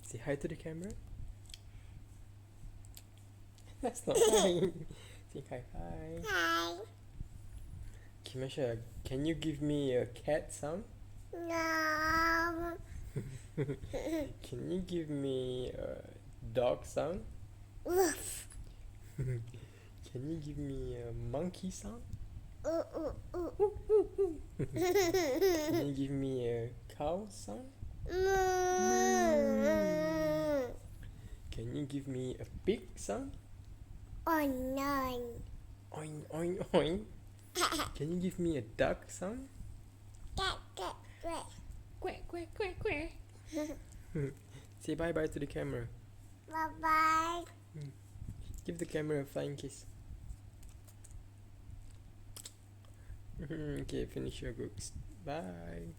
Say hi to the camera. That's not hi. Say hi. Hi. Kimasha, can you give me a cat sound? No. Can you give me a dog sound? Woof. Can you give me a monkey sound? Ooh, ooh, ooh. Can you give me a cow sound? Can you give me a pig sound? Oh, none. Oink, oink, oink. Can you give me a duck sound? Quack, quack, quack. Quack, quack, quack, quack. Say bye bye to the camera. Bye-bye. Give the camera a flying kiss. Okay, finish your books. Bye.